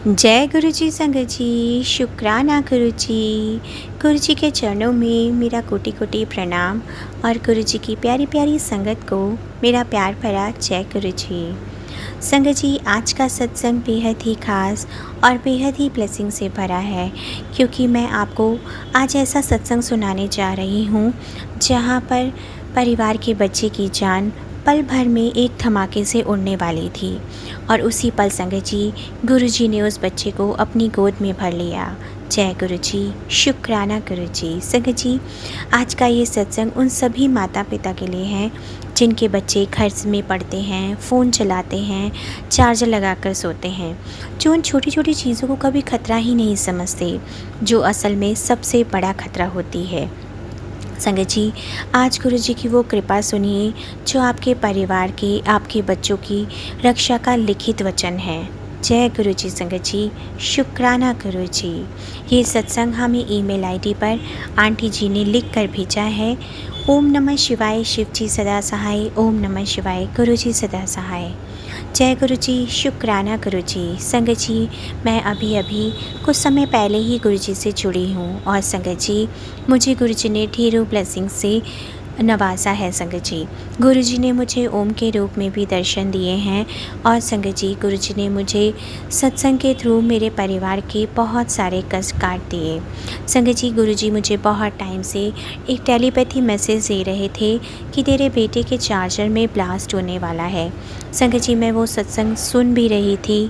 जय गुरु जी संगत जी, शुक्राना गुरु जी। गुरु जी के चरणों में मेरा कोटि कोटि प्रणाम और गुरु जी की प्यारी प्यारी संगत को मेरा प्यार भरा जय गुरु जी। संगत जी, आज का सत्संग बेहद ही खास और बेहद ही ब्लेसिंग से भरा है, क्योंकि मैं आपको आज ऐसा सत्संग सुनाने जा रही हूँ जहाँ पर परिवार के बच्चे की जान पल भर में एक धमाके से उड़ने वाली थी। और उसी पल संगत जी, गुरु जी ने उस बच्चे को अपनी गोद में भर लिया। जय गुरु जी, शुक्राना गुरु जी। संगत जी, आज का ये सत्संग उन सभी माता पिता के लिए है जिनके बच्चे घर में पढ़ते हैं, फ़ोन चलाते हैं, चार्जर लगाकर सोते हैं, जो उन छोटी छोटी चीज़ों को कभी खतरा ही नहीं समझते, जो असल में सबसे बड़ा खतरा होती है। संगत जी, आज गुरु जी की वो कृपा सुनिए जो आपके परिवार के, आपके बच्चों की रक्षा का लिखित वचन है। जय गुरु जी संगत जी, शुक्राना गुरु जी। ये सत्संग हमें ईमेल आईडी पर आंटी जी ने लिख कर भेजा है। ओम नमः शिवाय, शिव जी सदा सहाय। ओम नमः शिवाय, गुरु जी सदा सहाय। जय गुरु जी, शुक्राना गुरु जी। संगत जी, मैं अभी कुछ समय पहले ही गुरु जी से जुड़ी हूँ और संगत जी, मुझे गुरु जी ने ढेरों ब्लेसिंग से नवाजा है। संगत जी, गुरु जी ने मुझे ओम के रूप में भी दर्शन दिए हैं और संगत जी, गुरु जी ने मुझे सत्संग के थ्रू मेरे परिवार के बहुत सारे कष्ट काट दिए। संगत जी, गुरु जी मुझे बहुत टाइम से एक टेलीपैथी मैसेज दे रहे थे कि तेरे बेटे के चार्जर में ब्लास्ट होने वाला है। संगत जी, मैं वो सत्संग सुन भी रही थी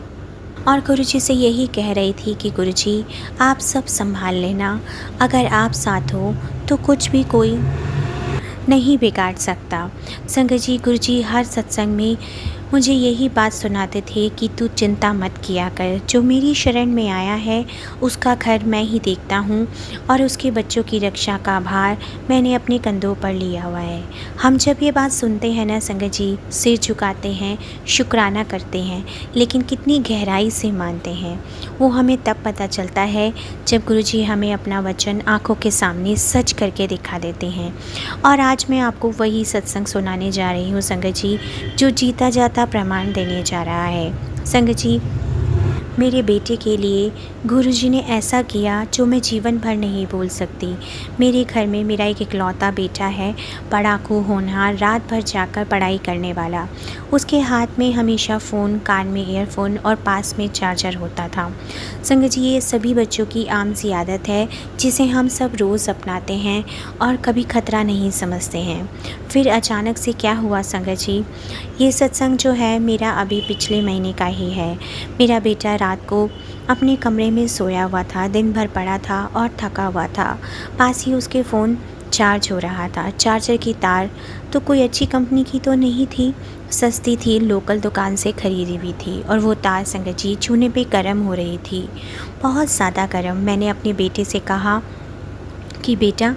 और गुरु जी से यही कह रही थी कि गुरु जी, आप सब संभाल लेना, अगर आप साथ हो तो कुछ भी कोई नहीं बिगाड़ सकता। संगत जी, गुरु जी हर सत्संग में मुझे यही बात सुनाते थे कि तू चिंता मत किया कर, जो मेरी शरण में आया है उसका घर मैं ही देखता हूँ और उसके बच्चों की रक्षा का भार मैंने अपने कंधों पर लिया हुआ है। हम जब ये बात सुनते हैं ना संगत जी, सिर झुकाते हैं, शुक्राना करते हैं, लेकिन कितनी गहराई से मानते हैं वो हमें तब पता चलता है जब गुरु जी हमें अपना वचन आँखों के सामने सच करके दिखा देते हैं। और आज मैं आपको वही सत्संग सुनाने जा रही हूँ संगत जी, जो जीता जाता प्रमाण देने जा रहा है। संगत जी, मेरे बेटे के लिए गुरुजी ने ऐसा किया जो मैं जीवन भर नहीं भूल सकती। मेरे घर में मेरा एक इकलौता बेटा है, पढ़ाकू, होनहार, रात भर जाकर पढ़ाई करने वाला। उसके हाथ में हमेशा फ़ोन, कान में ईयरफोन और पास में चार्जर होता था। संगत जी, ये सभी बच्चों की आम सी आदत है जिसे हम सब रोज़ अपनाते हैं और कभी खतरा नहीं समझते हैं। फिर अचानक से क्या हुआ संगत जी, ये सत्संग जो है मेरा अभी पिछले महीने का ही है। मेरा बेटा रात को अपने कमरे में सोया हुआ था, दिन भर पड़ा था और थका हुआ था। पास ही उसके फ़ोन चार्ज हो रहा था। चार्जर की तार तो कोई अच्छी कंपनी की तो नहीं थी, सस्ती थी, लोकल दुकान से ख़रीदी हुई थी। और वो तार संगत जी छूने पे गर्म हो रही थी, बहुत ज़्यादा गर्म। मैंने अपने बेटे से कहा कि बेटा,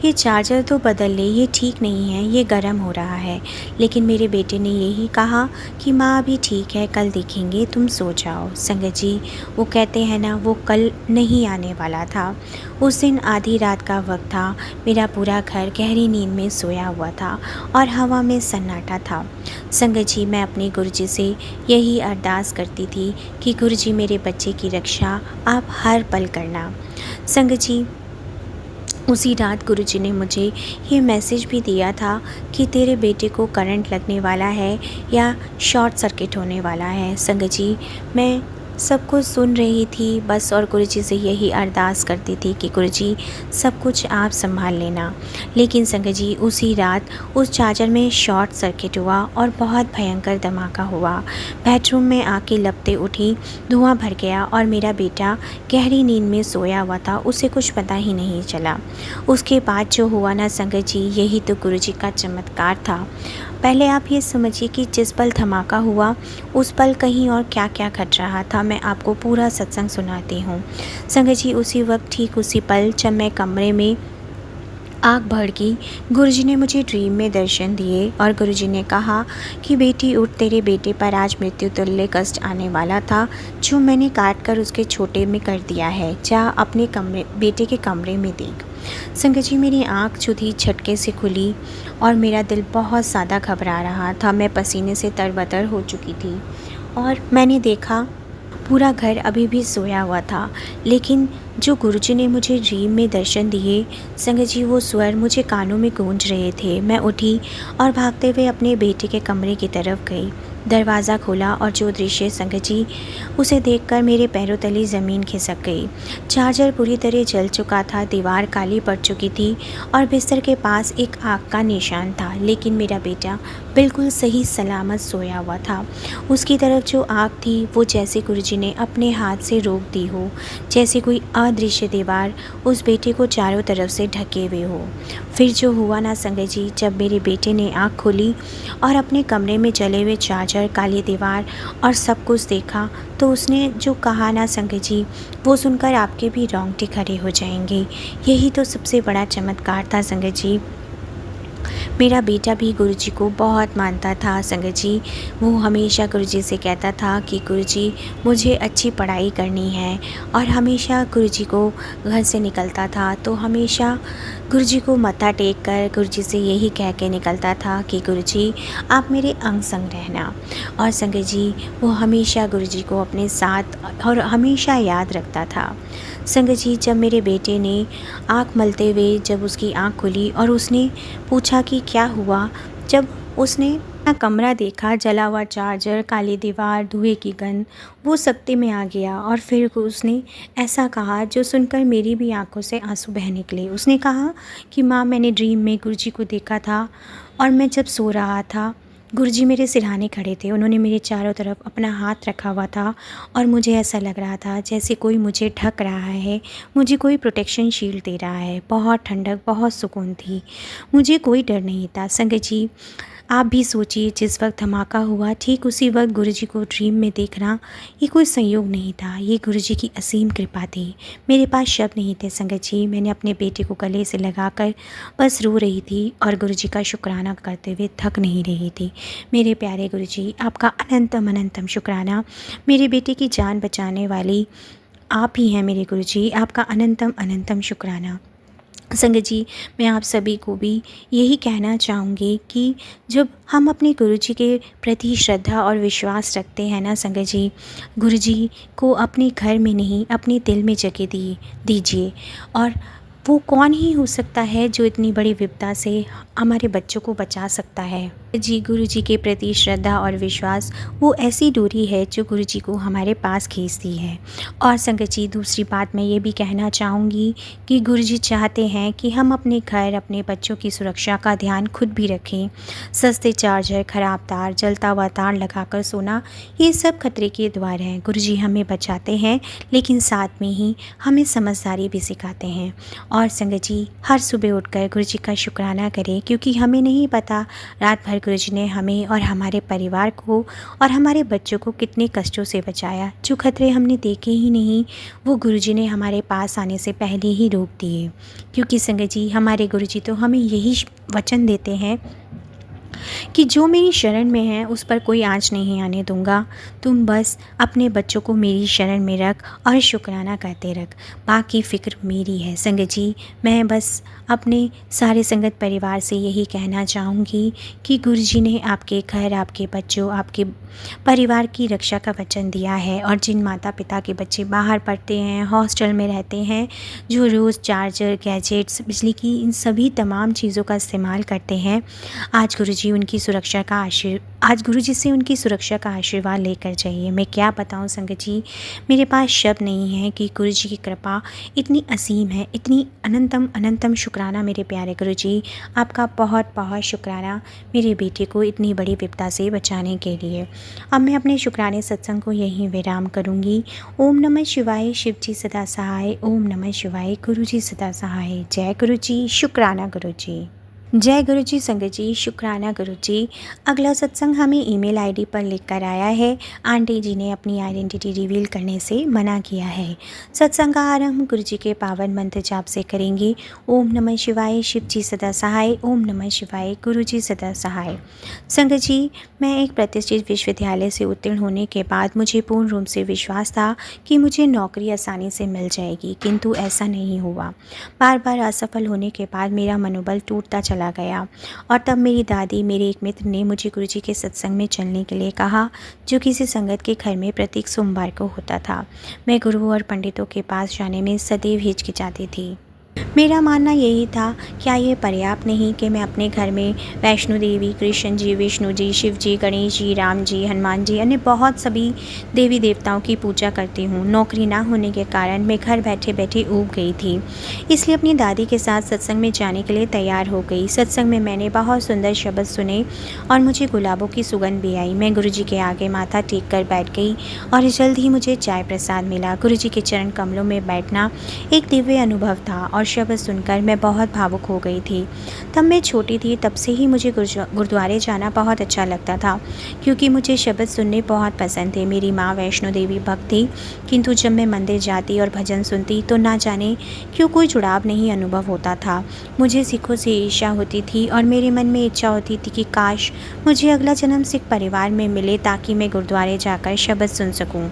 ये चार्जर तो बदल ले, ये ठीक नहीं है, ये गर्म हो रहा है। लेकिन मेरे बेटे ने यही कहा कि माँ अभी ठीक है, कल देखेंगे, तुम सो जाओ। संगत जी, वो कहते हैं ना, वो कल नहीं आने वाला था। उस दिन आधी रात का वक्त था, मेरा पूरा घर गहरी नींद में सोया हुआ था और हवा में सन्नाटा था। संगत जी, मैं अपने गुरुजी से यही अरदास करती थी कि गुरुजी, मेरे बच्चे की रक्षा आप हर पल करना। संगत जी, उसी रात गुरुजी ने मुझे ये मैसेज भी दिया था कि तेरे बेटे को करंट लगने वाला है या शॉर्ट सर्किट होने वाला है। संगत जी, मैं सब कुछ सुन रही थी बस, और गुरुजी से यही अरदास करती थी कि गुरुजी, सब कुछ आप संभाल लेना। लेकिन संगत जी, उसी रात उस चार्जर में शॉर्ट सर्किट हुआ और बहुत भयंकर धमाका हुआ। बेडरूम में आके लपटें उठी, धुआं भर गया और मेरा बेटा गहरी नींद में सोया हुआ था, उसे कुछ पता ही नहीं चला। उसके बाद जो हुआ ना संगत जी, यही तो गुरुजी का चमत्कार था। पहले आप ये समझिए कि जिस पल धमाका हुआ उस पल कहीं और क्या क्या घट रहा था। मैं आपको पूरा सत्संग सुनाती हूँ संगत जी। उसी वक्त, ठीक उसी पल, जब मैं कमरे में आग भड़की, गुरुजी ने मुझे ड्रीम में दर्शन दिए और गुरुजी ने कहा कि बेटी उठ, तेरे बेटे पर आज मृत्यु तुल्य कष्ट आने वाला था जो मैंने काट कर उसके छोटे में कर दिया है। जा अपने बेटे के कमरे में देख। संगत जी, मेरी आँख जो थी झटके से खुली और मेरा दिल बहुत ज़्यादा घबरा रहा था। मैं पसीने से तरबतर हो चुकी थी और मैंने देखा पूरा घर अभी भी सोया हुआ था, लेकिन जो गुरुजी ने मुझे ड्रीम में दर्शन दिए संगत जी, वो स्वर मुझे कानों में गूंज रहे थे। मैं उठी और भागते हुए अपने बेटे के कमरे की तरफ गई। दरवाज़ा खोला और जो दृश्य संगत जी, उसे देखकर मेरे पैरों तले ज़मीन खिसक गई। चार्जर पूरी तरह जल चुका था, दीवार काली पड़ चुकी थी और बिस्तर के पास एक आग का निशान था, लेकिन मेरा बेटा बिल्कुल सही सलामत सोया हुआ था। उसकी तरफ जो आग थी वो जैसे गुरुजी ने अपने हाथ से रोक दी हो, जैसे कोई अदृश्य दीवार उस बेटे को चारों तरफ से ढके हुए हो। फिर जो हुआ ना संगत जी, जब मेरे बेटे ने आँख खोली और अपने कमरे में जले हुए चार्जर, काली दीवार और सब कुछ देखा, तो उसने जो कहा ना संगत जी, वो सुनकर आपके भी रोंगटे खड़े हो जाएंगे। यही तो सबसे बड़ा चमत्कार था संगत जी। मेरा बेटा भी गुरुजी को बहुत मानता था संगत जी। वो हमेशा गुरुजी से कहता था कि गुरुजी, मुझे अच्छी पढ़ाई करनी है, और हमेशा गुरुजी को घर से निकलता था तो हमेशा गुरुजी को मत्था टेक कर गुरुजी से यही कह के निकलता था कि गुरुजी, आप मेरे अंग संग रहना। और संगत जी, वो हमेशा गुरुजी को अपने साथ और हमेशा याद रखता था। संगत जी, जब मेरे बेटे ने आँख मलते हुए जब उसकी आँख खुली और उसने पूछा कि क्या हुआ, जब उसने अपना कमरा देखा, जला हुआ चार्जर, काली दीवार, धुएं की गंध, वो सख्ती में आ गया। और फिर उसने ऐसा कहा जो सुनकर मेरी भी आंखों से आंसू बह निकले। उसने कहा कि माँ, मैंने ड्रीम में गुरुजी को देखा था, और मैं जब सो रहा था, गुरुजी मेरे सिरहाने खड़े थे। उन्होंने मेरे चारों तरफ अपना हाथ रखा हुआ था और मुझे ऐसा लग रहा था जैसे कोई मुझे ढक रहा है, मुझे कोई प्रोटेक्शन शील्ड दे रहा है। बहुत ठंडक, बहुत सुकून थी, मुझे कोई डर नहीं था। संगत जी, आप भी सोचिए, जिस वक्त धमाका हुआ ठीक उसी वक्त गुरुजी को ड्रीम में देखना, ये कोई संयोग नहीं था, ये गुरुजी की असीम कृपा थी। मेरे पास शब्द नहीं थे संगत जी। मैंने अपने बेटे को गले से लगाकर बस रो रही थी और गुरुजी का शुक्राना करते हुए थक नहीं रही थी। मेरे प्यारे गुरुजी, आपका अनंतम अनंतम शुक्राना। मेरे बेटे की जान बचाने वाली आप ही हैं मेरे गुरुजी, आपका अनंतम अनंतम शुक्राना। संगत जी, मैं आप सभी को भी यही कहना चाहूँगी कि जब हम अपने गुरुजी के प्रति श्रद्धा और विश्वास रखते हैं ना संगत जी, गुरुजी को अपने घर में नहीं, अपने दिल में जगह दीजिए। और वो कौन ही हो सकता है जो इतनी बड़ी विपदा से हमारे बच्चों को बचा सकता है। जी, गुरुजी के प्रति श्रद्धा और विश्वास वो ऐसी डोरी है जो गुरुजी को हमारे पास खींचती है। और संगत जी, दूसरी बात मैं ये भी कहना चाहूँगी कि गुरुजी चाहते हैं कि हम अपने घर, अपने बच्चों की सुरक्षा का ध्यान खुद भी रखें। सस्ते चार्जर, ख़राब तार, जलता हुआ तार लगाकर सोना, ये सब खतरे के द्वार हैं। गुरुजी हमें बचाते हैं, लेकिन साथ में ही हमें समझदारी भी सिखाते हैं। और संगत जी, हर सुबह उठकर गुरुजी का शुक्राना करें, क्योंकि हमें नहीं पता रात भर गुरुजी ने हमें और हमारे परिवार को और हमारे बच्चों को कितने कष्टों से बचाया। जो खतरे हमने देखे ही नहीं, वो गुरुजी ने हमारे पास आने से पहले ही रोक दिए। क्योंकि संगत जी, हमारे गुरुजी तो हमें यही वचन देते हैं कि जो मेरी शरण में है उस पर कोई आँच नहीं आने दूंगा। तुम बस अपने बच्चों को मेरी शरण में रख और शुक्राना करते रख, बाकी फ़िक्र मेरी है। संगत जी, मैं बस अपने सारे संगत परिवार से यही कहना चाहूँगी कि गुरुजी ने आपके घर, आपके बच्चों, आपके परिवार की रक्षा का वचन दिया है। और जिन माता पिता के बच्चे बाहर पढ़ते हैं, हॉस्टल में रहते हैं, जो रोज़ चार्जर, गैजेट्स, बिजली की इन सभी तमाम चीज़ों का इस्तेमाल करते हैं, आज गुरुजी से उनकी सुरक्षा का आशीर्वाद लेकर जाइए। मैं क्या बताऊं संगत जी, मेरे पास शब्द नहीं है कि गुरुजी की कृपा इतनी असीम है, इतनी अनंतम अनंतम शुक्राना मेरे प्यारे गुरुजी। आपका बहुत बहुत शुक्राना मेरे बेटे को इतनी बड़ी विपदा से बचाने के लिए। अब मैं अपने शुक्राने सत्संग को यहीं विराम करूँगी। ओम नमः शिवाय, शिव जी सदा सहाय। ओम नमः शिवाय, गुरुजी सदा सहाय। जय गुरुजी, शुक्राना गुरुजी। जय गुरुजी। संगत जी, शुक्राना गुरुजी। अगला सत्संग हमें ईमेल आईडी पर लिख कर आया है। आंटी जी ने अपनी आइडेंटिटी रिवील करने से मना किया है। सत्संग का आरंभ गुरुजी के पावन मंत्र जाप से करेंगे। ओम नमः शिवाय, शिव जी सदा सहाय। ओम नमः शिवाय, गुरुजी सदा सहाय। संगत जी, मैं एक प्रतिष्ठित विश्वविद्यालय से उत्तीर्ण होने के बाद मुझे पूर्ण रूप से विश्वास था कि मुझे नौकरी आसानी से मिल जाएगी, किंतु ऐसा नहीं हुआ। बार बार असफल होने के बाद मेरा मनोबल टूटता चला चला गया। और तब मेरी दादी, मेरे एक मित्र ने मुझे गुरुजी के सत्संग में चलने के लिए कहा, जो किसी संगत के घर में प्रत्येक सोमवार को होता था। मैं गुरुओं और पंडितों के पास जाने में सदैव हिचकिचाती थी। मेरा मानना यही था, क्या ये पर्याप्त नहीं कि मैं अपने घर में वैष्णो देवी, कृष्ण जी, विष्णु जी, शिव जी, गणेश जी, राम जी, हनुमान जी, अन्य बहुत सभी देवी देवताओं की पूजा करती हूँ। नौकरी ना होने के कारण मैं घर बैठे बैठे ऊब गई थी, इसलिए अपनी दादी के साथ सत्संग में जाने के लिए तैयार हो गई। सत्संग में मैंने बहुत सुंदर शब्द सुने और मुझे गुलाबों की सुगंध भी आई। मैं गुरुजी के आगे माथा टेक कर बैठ गई और जल्द ही मुझे चाय प्रसाद मिला। गुरुजी के चरण कमलों में बैठना एक दिव्य अनुभव था और शब्द सुनकर मैं बहुत भावुक हो गई थी। तब मैं छोटी थी, तब से ही मुझे गुरुद्वारे जाना बहुत अच्छा लगता था, क्योंकि मुझे शब्द सुनने बहुत पसंद थे। मेरी माँ वैष्णो देवी भक्त थी, किंतु जब मैं मंदिर जाती और भजन सुनती तो ना जाने क्यों कोई जुड़ाव नहीं अनुभव होता था। मुझे सिखों से ईर्ष्या होती थी और मेरे मन में इच्छा होती थी कि काश मुझे अगला जन्म सिख परिवार में मिले, ताकि मैं गुरुद्वारे जाकर शब्द सुन सकूं,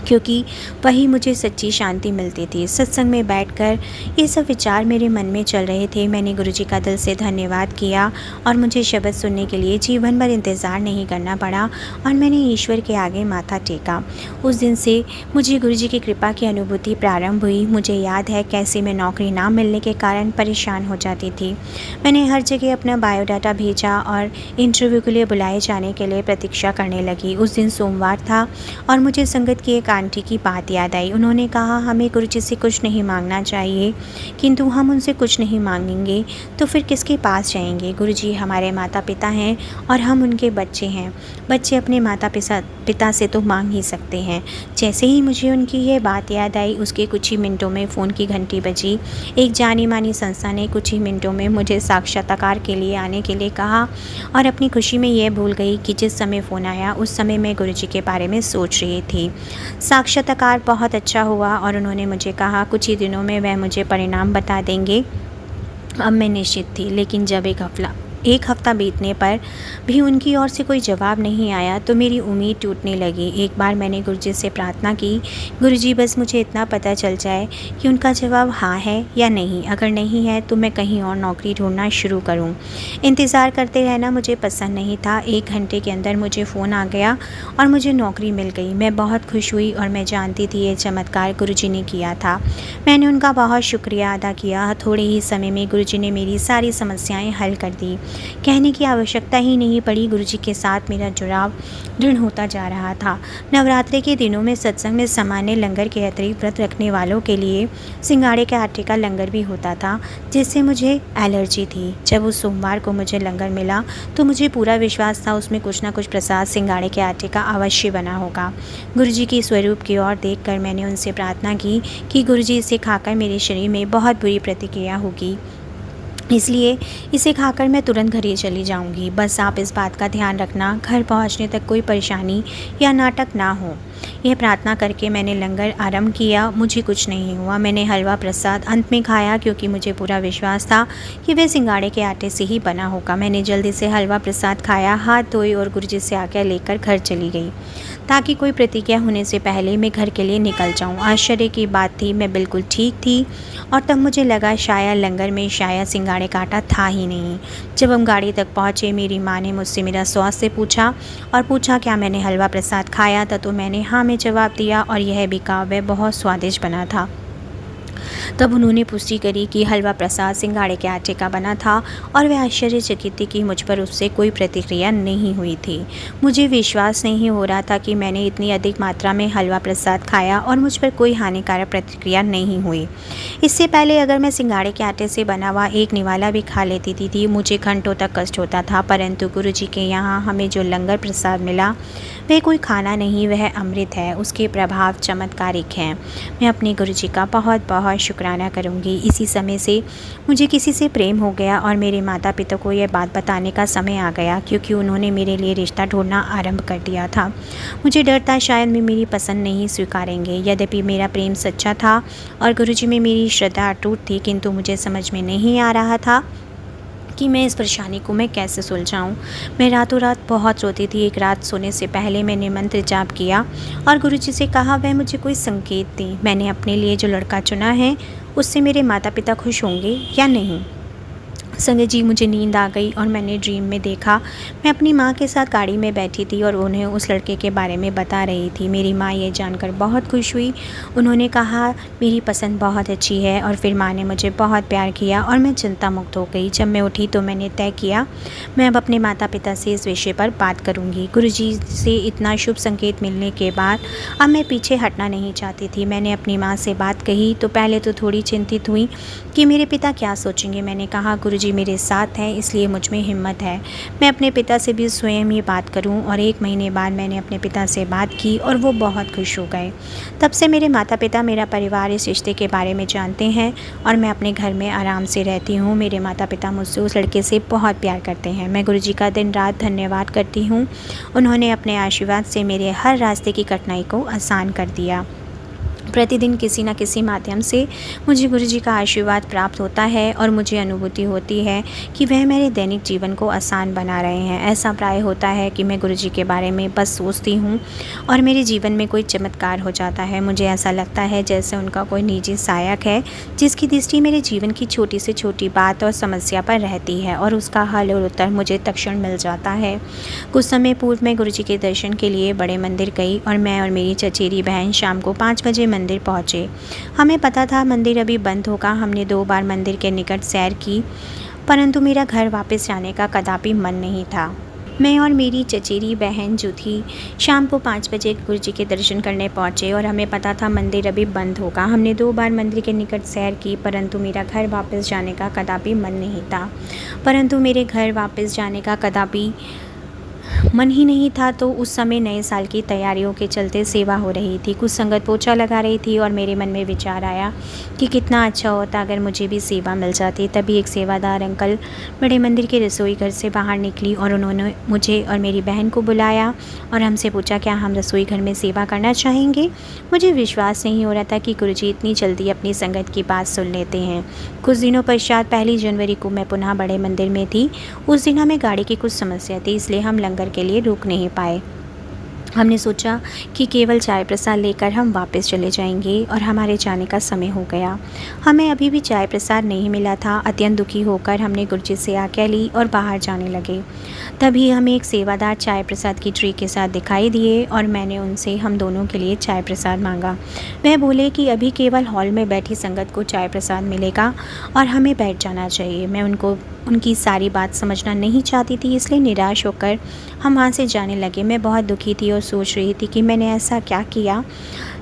क्योंकि वही मुझे सच्ची शांति मिलती थी। सत्संग में बैठकर ये सब विचार मेरे मन में चल रहे थे। मैंने गुरुजी का दिल से धन्यवाद किया और मुझे शब्द सुनने के लिए जीवन भर इंतज़ार नहीं करना पड़ा और मैंने ईश्वर के आगे माथा टेका। उस दिन से मुझे गुरुजी की कृपा की अनुभूति प्रारंभ हुई। मुझे याद है कैसे मैं नौकरी ना मिलने के कारण परेशान हो जाती थी। मैंने हर जगह अपना बायोडाटा भेजा और इंटरव्यू के लिए बुलाए जाने के लिए प्रतीक्षा करने लगी। उस दिन सोमवार था और मुझे संगत की एक आंटी की बात याद आई। उन्होंने कहा, हमें गुरुजी से कुछ नहीं मांगना चाहिए, किंतु हम उनसे कुछ नहीं मांगेंगे तो फिर किसके पास जाएंगे। गुरुजी हमारे माता पिता हैं और हम उनके बच्चे हैं। बच्चे अपने माता पिता से तो मांग ही सकते हैं। जैसे ही मुझे उनकी यह बात याद आई, उसके कुछ ही मिनटों में फ़ोन की घंटी बजी। एक जानी मानी संस्था ने कुछ ही मिनटों में मुझे साक्षात्कार के लिए आने के लिए कहा और अपनी खुशी में यह भूल गई कि जिस समय फ़ोन आया उस समय मैं गुरुजी के बारे में सोच रही थी। साक्षात्कार बहुत अच्छा हुआ और उन्होंने मुझे कहा कुछ ही दिनों में वह मुझे परिणाम बता देंगे। अब मैं निश्चित थी, लेकिन जब एक हफ़्ता बीतने पर भी उनकी ओर से कोई जवाब नहीं आया तो मेरी उम्मीद टूटने लगी। एक बार मैंने गुरुजी से प्रार्थना की, गुरुजी बस मुझे इतना पता चल जाए कि उनका जवाब हाँ है या नहीं। अगर नहीं है तो मैं कहीं और नौकरी ढूंढना शुरू करूं। इंतज़ार करते रहना मुझे पसंद नहीं था। 1 घंटे के अंदर मुझे फ़ोन आ गया और मुझे नौकरी मिल गई। मैं बहुत खुश हुई और मैं जानती थी ये चमत्कार गुरुजी ने किया था। मैंने उनका बहुत शुक्रिया अदा किया। थोड़े ही समय में गुरुजी ने मेरी सारी समस्याएँ हल कर दी। कहने की आवश्यकता ही नहीं पड़ी, गुरुजी के साथ मेरा जुड़ाव दृढ़ होता जा रहा था। नवरात्रि के दिनों में सत्संग में सामान्य लंगर के अतिरिक्त व्रत रखने वालों के लिए सिंगाड़े के आटे का लंगर भी होता था, जिससे मुझे एलर्जी थी। जब उस सोमवार को मुझे लंगर मिला तो मुझे पूरा विश्वास था उसमें कुछ ना कुछ प्रसाद सिंगाड़े के आटे का अवश्य बना होगा। गुरुजी के स्वरूप की ओर देखकर मैंने उनसे प्रार्थना की कि गुरुजी इसे खाकर मेरे शरीर में बहुत बुरी प्रतिक्रिया होगी, इसलिए इसे खाकर मैं तुरंत घर ही चली जाऊंगी। बस आप इस बात का ध्यान रखना, घर पहुंचने तक कोई परेशानी या नाटक ना हो। यह प्रार्थना करके मैंने लंगर आरंभ किया। मुझे कुछ नहीं हुआ। मैंने हलवा प्रसाद अंत में खाया, क्योंकि मुझे पूरा विश्वास था कि वह सिंगाड़े के आटे से ही बना होगा। मैंने जल्दी से हलवा प्रसाद खाया, हाथ धोए और गुरुजी से आज्ञा लेकर घर चली गई, ताकि कोई प्रतिक्रिया होने से पहले मैं घर के लिए निकल जाऊं। आश्चर्य की बात थी, मैं बिल्कुल ठीक थी और तब मुझे लगा शायद लंगर में शायद सिंगाड़े का आटा था ही नहीं। जब हम गाड़ी तक पहुंचे, मेरी माँ ने मुझसे मेरा स्वास्थ्य पूछा और पूछा क्या मैंने हलवा प्रसाद खाया था, तो मैंने हाँ में जवाब दिया और यह भी कहा वह बहुत स्वादिष्ट बना था। तब उन्होंने पुष्टि करी कि हलवा प्रसाद सिंगाड़े के आटे का बना था और वह आश्चर्यचकित थी कि मुझ पर उससे कोई प्रतिक्रिया नहीं हुई थी। मुझे विश्वास नहीं हो रहा था कि मैंने इतनी अधिक मात्रा में हलवा प्रसाद खाया और मुझ पर कोई हानिकारक प्रतिक्रिया नहीं हुई। इससे पहले अगर मैं सिंगाड़े के आटे से बना हुआ एक निवाला भी खा लेती थी मुझे घंटों तक कष्ट होता था, परंतु गुरुजी के यहाँ हमें जो लंगर प्रसाद मिला वह कोई खाना नहीं, वह अमृत है। उसके प्रभाव चमत्कारिक हैं। मैं अपने गुरुजी का बहुत बहुत शुक्राना करूंगी। इसी समय से मुझे किसी से प्रेम हो गया और मेरे माता पिता को यह बात बताने का समय आ गया, क्योंकि उन्होंने मेरे लिए रिश्ता ढूंढना आरंभ कर दिया था। मुझे डर था शायद वे मेरी पसंद नहीं स्वीकारेंगे। यद्यपि मेरा प्रेम सच्चा था और गुरुजी में मेरी श्रद्धा अटूट थी, किंतु मुझे समझ में नहीं आ रहा था कि मैं इस परेशानी को मैं कैसे सुलझाऊं। मैं रातों रात बहुत रोती थी। एक रात सोने से पहले मैंने मंत्र जाप किया और गुरुजी से कहा वह मुझे कोई संकेत दें। मैंने अपने लिए जो लड़का चुना है उससे मेरे माता पिता खुश होंगे या नहीं। संगत जी, मुझे नींद आ गई और मैंने ड्रीम में देखा मैं अपनी माँ के साथ गाड़ी में बैठी थी और उन्हें उस लड़के के बारे में बता रही थी। मेरी माँ ये जानकर बहुत खुश हुई। उन्होंने कहा मेरी पसंद बहुत अच्छी है और फिर माँ ने मुझे बहुत प्यार किया और मैं चिंता मुक्त हो गई। जब मैं उठी तो मैंने तय किया मैं अब अपने माता पिता से इस विषय पर बात करूँगी। गुरुजी से इतना शुभ संकेत मिलने के बाद अब मैं पीछे हटना नहीं चाहती थी। मैंने अपनी माँ से बात कही तो पहले तो थोड़ी चिंतित हुई कि मेरे पिता क्या सोचेंगे। मैंने कहा गुरुजी मेरे साथ हैं इसलिए मुझ में हिम्मत है, मैं अपने पिता से भी स्वयं ही बात करूं। और 1 महीने बाद मैंने अपने पिता से बात की और वो बहुत खुश हो गए। तब से मेरे माता पिता, मेरा परिवार इस रिश्ते के बारे में जानते हैं और मैं अपने घर में आराम से रहती हूँ। मेरे माता पिता मुझसे उस लड़के से बहुत प्यार करते हैं। मैं गुरुजी का दिन रात धन्यवाद करती हूँ। उन्होंने अपने आशीर्वाद से मेरे हर रास्ते की कठिनाई को आसान कर दिया। प्रतिदिन किसी न किसी माध्यम से मुझे गुरुजी का आशीर्वाद प्राप्त होता है और मुझे अनुभूति होती है कि वह मेरे दैनिक जीवन को आसान बना रहे हैं। ऐसा प्राय होता है कि मैं गुरुजी के बारे में बस सोचती हूँ और मेरे जीवन में कोई चमत्कार हो जाता है। मुझे ऐसा लगता है जैसे उनका कोई निजी सहायक है जिसकी दृष्टि मेरे जीवन की छोटी से छोटी बात और समस्या पर रहती है और उसका हल और उत्तर मुझे तत्क्षण मिल जाता है। कुछ समय पूर्व मैं गुरुजी के दर्शन के लिए बड़े मंदिर गई और मैं और मेरी चचेरी बहन शाम को 5 बजे मंदिर पहुँचे। हमें पता था मंदिर अभी बंद होगा। हमने 2 बार मंदिर के निकट सैर की, परंतु मेरा घर वापस जाने का कदापि मन नहीं था। मैं और मेरी चचेरी बहन जो थी शाम को 5 बजे गुरुजी के दर्शन करने पहुँचे और हमें पता था मंदिर अभी बंद होगा। हमने 2 बार मंदिर के निकट सैर की, परंतु मेरा घर वापस जाने का कदापि मन नहीं था। परंतु मेरे घर वापस जाने का कदापि मन ही नहीं था। तो उस समय नए साल की तैयारियों के चलते सेवा हो रही थी। कुछ संगत पोछा लगा रही थी और मेरे मन में विचार आया कि कितना अच्छा होता अगर मुझे भी सेवा मिल जाती। तभी एक सेवादार अंकल बड़े मंदिर के रसोई घर से बाहर निकली और उन्होंने मुझे और मेरी बहन को बुलाया और हमसे पूछा क्या हम रसोई घर में सेवा करना चाहेंगे। मुझे विश्वास नहीं हो रहा था कि गुरुजी इतनी जल्दी अपनी संगत की बात सुन लेते हैं। कुछ दिनों पश्चात 1 जनवरी को मैं पुनः बड़े मंदिर में थी। उस दिन हमें गाड़ी की कुछ समस्या थी, इसलिए हम लंगर के लिए रुक नहीं पाए। हमने सोचा कि केवल चाय प्रसाद लेकर हम वापस चले जाएंगे और हमारे जाने का समय हो गया। हमें अभी भी चाय प्रसाद नहीं मिला था। अत्यंत दुखी होकर हमने गुरुजी से आज्ञा ली और बाहर जाने लगे। तभी हमें एक सेवादार चाय प्रसाद की ट्रे के साथ दिखाई दिए और मैंने उनसे हम दोनों के लिए चाय प्रसाद मांगा। वह बोले कि अभी केवल हॉल में बैठी संगत को चाय प्रसाद मिलेगा और हमें बैठ जाना चाहिए। मैं उनकी सारी बात समझना नहीं चाहती थी, इसलिए निराश होकर हम वहाँ से जाने लगे। मैं बहुत दुखी थी और सोच रही थी कि मैंने ऐसा क्या किया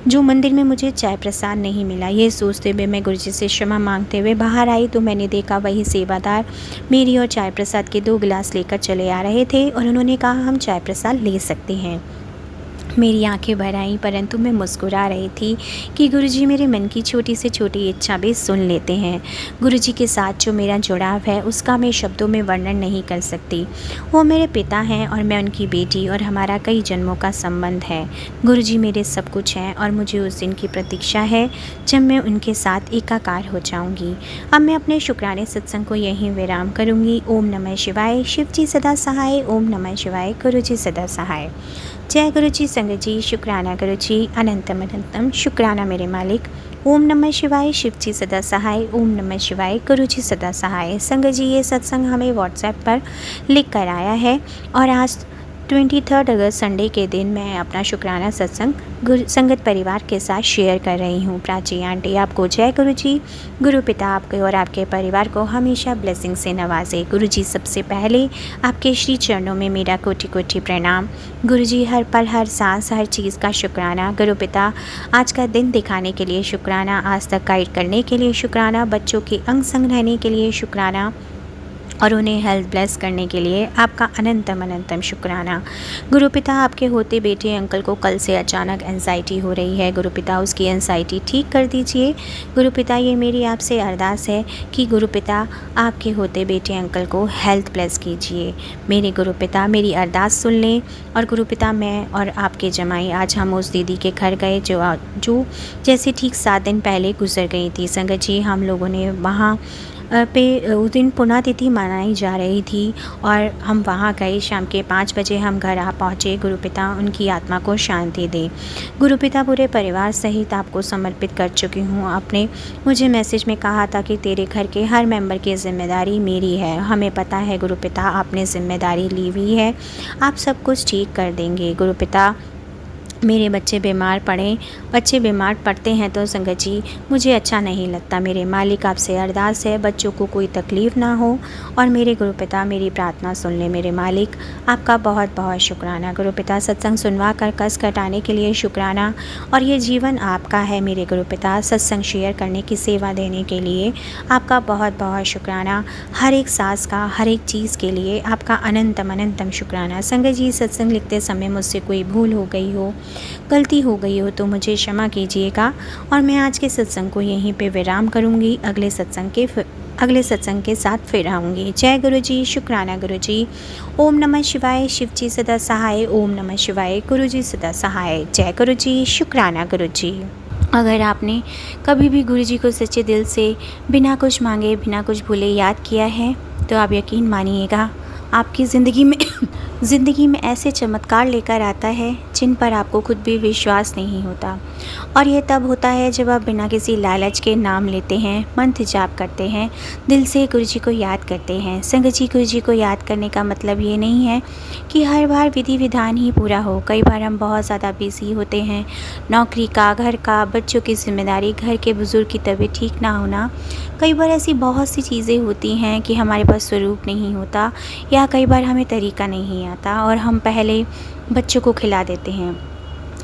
जो मंदिर में मुझे चाय प्रसाद नहीं मिला। ये सोचते हुए मैं गुरुजी से क्षमा मांगते हुए बाहर आई तो मैंने देखा वही सेवादार मेरी और चाय प्रसाद के 2 गिलास लेकर चले आ रहे थे और उन्होंने कहा हम चाय प्रसाद ले सकते हैं। मेरी आंखें भर आईं, परंतु मैं मुस्कुरा रही थी कि गुरुजी मेरे मन की छोटी से छोटी इच्छा भी सुन लेते हैं। गुरुजी के साथ जो मेरा जुड़ाव है उसका मैं शब्दों में वर्णन नहीं कर सकती। वो मेरे पिता हैं और मैं उनकी बेटी और हमारा कई जन्मों का संबंध है। गुरुजी मेरे सब कुछ हैं और मुझे उस दिन की प्रतीक्षा है जब मैं उनके साथ एकाकार हो जाऊंगी। अब मैं अपने शुक्राने सत्संग को यहीं विराम करूंगी। ओम नमः शिवाय। शिव जी सदा सहाय। ओम नमः शिवाय। गुरुजी सदा सहाय। जय गुरुजी। संगत जी शुक्राना गुरुजी। अनंतम अनंतम शुक्राना मेरे मालिक। ओम नमः शिवाय। शिव जी सदा सहाय। ओम नमः शिवाय। गुरुजी सदा सहाय। संगत जी ये सत्संग हमें व्हाट्सएप पर लिख कर आया है और आज 23 अगस्त संडे के दिन मैं अपना शुक्राना सत्संग संगत परिवार के साथ शेयर कर रही हूँ। प्राची आंटी आपको जय गुरुजी। गुरु पिता आपके और आपके परिवार को हमेशा ब्लेसिंग से नवाजे। गुरुजी सबसे पहले आपके श्री चरणों में मेरा कोटि कोटि प्रणाम। गुरुजी हर पल हर सांस हर चीज़ का शुक्राना। गुरु पिता आज का दिन दिखाने के लिए शुक्राना, आज तक गाइड करने के लिए शुक्राना, बच्चों के अंग संग रहने के लिए शुक्राना और उन्हें हेल्थ ब्लेस करने के लिए आपका अनंतम अनंतम शुक्राना। गुरुपिता आपके होते बेटे अंकल को कल से अचानक एंजाइटी हो रही है। गुरुपिता उसकी एंजाइटी ठीक कर दीजिए। गुरुपिता ये मेरी आपसे अरदास है कि गुरुपिता आपके होते बेटे अंकल को हेल्थ ब्लेस कीजिए। मेरे गुरुपिता मेरी अरदास सुन लें। और गुरुपिता मैं और आपके जमाई आज हम उस दीदी के घर गए जो जैसे ठीक 7 दिन पहले गुजर गई थी। संगत जी हम लोगों ने वहाँ पे उस दिन पुण्यतिथि मनाई जा रही थी और हम वहाँ गए। शाम के 5 बजे हम घर आ पहुँचे। गुरुपिता उनकी आत्मा को शांति दे। गुरुपिता पूरे परिवार सहित आपको समर्पित कर चुकी हूँ। आपने मुझे मैसेज में कहा था कि तेरे घर के हर मेंबर की जिम्मेदारी मेरी है। हमें पता है गुरुपिता, आपने जिम्मेदारी ली हुई है, आप सब कुछ ठीक कर देंगे। गुरुपिता, मेरे बच्चे बीमार पड़ते हैं तो संगत जी मुझे अच्छा नहीं लगता। मेरे मालिक, आपसे अरदास है बच्चों को कोई तकलीफ़ ना हो और मेरे गुरुपिता मेरी प्रार्थना सुन ले। मेरे मालिक, आपका बहुत बहुत शुक्राना। गुरुपिता, सत्संग सुनवा कर कष्ट घटाने के लिए शुक्राना। और ये जीवन आपका है मेरे गुरुपिता, सत्संग शेयर करने की सेवा देने के लिए आपका बहुत बहुत शुक्राना। हर एक सांस का, हर एक चीज़ के लिए आपका अनंतम अनंतम शुक्राना। संगत जी, सत्संग लिखते समय मुझसे कोई भूल हो गई हो, गलती हो गई हो तो मुझे क्षमा कीजिएगा और मैं आज के सत्संग को यहीं पे विराम करूँगी। अगले सत्संग के साथ फिर आऊँगी। जय गुरु जी, शुक्राना गुरु जी। ओम नमः शिवाय, शिव जी सदा सहाय। ओम नमः शिवाय, गुरु जी सदा सहाय। जय गुरु जी, शुक्राना गुरु जी। अगर आपने कभी भी गुरु जी को सच्चे दिल से बिना कुछ मांगे, बिना कुछ भूले याद किया है तो आप यकीन मानिएगा आपकी ज़िंदगी में ऐसे चमत्कार लेकर आता है जिन पर आपको खुद भी विश्वास नहीं होता। और यह तब होता है जब आप बिना किसी लालच के नाम लेते हैं, मंत्र जाप करते हैं, दिल से गुरु जी को याद करते हैं। संगत जी, गुरु जी को याद करने का मतलब ये नहीं है कि हर बार विधि विधान ही पूरा हो। कई बार हम बहुत ज़्यादा बिजी होते हैं, नौकरी का, घर का, बच्चों की जिम्मेदारी, घर के बुज़ुर्ग की तबीयत ठीक ना होना, कई बार ऐसी बहुत सी चीज़ें होती हैं कि हमारे पास स्वरूप नहीं होता या कई बार हमें तरीका नहीं आता और हम पहले बच्चों को खिला देते हैं।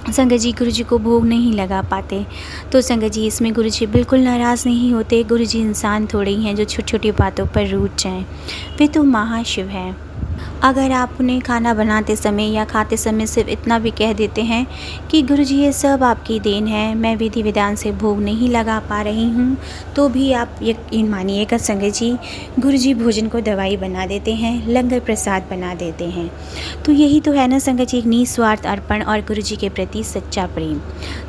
संगत जी, गुरु जी को भोग नहीं लगा पाते। तो संगत जी, इसमें गुरु जी बिल्कुल नाराज़ नहीं होते। गुरु जी इंसान थोड़े ही हैं जो छोटी छोटी बातों पर रूठ जाएं। वे तो महाशिव हैं। अगर आप उन्हें खाना बनाते समय या खाते समय सिर्फ इतना भी कह देते हैं कि गुरु जी ये सब आपकी देन है, मैं विधि विधान से भोग नहीं लगा पा रही हूँ, तो भी आप यकीन मानिएगा संगत जी, गुरु जी भोजन को दवाई बना देते हैं, लंगर प्रसाद बना देते हैं। तो यही तो है ना संगत जी, एक निस्वार्थ अर्पण और गुरु जी के प्रति सच्चा प्रेम।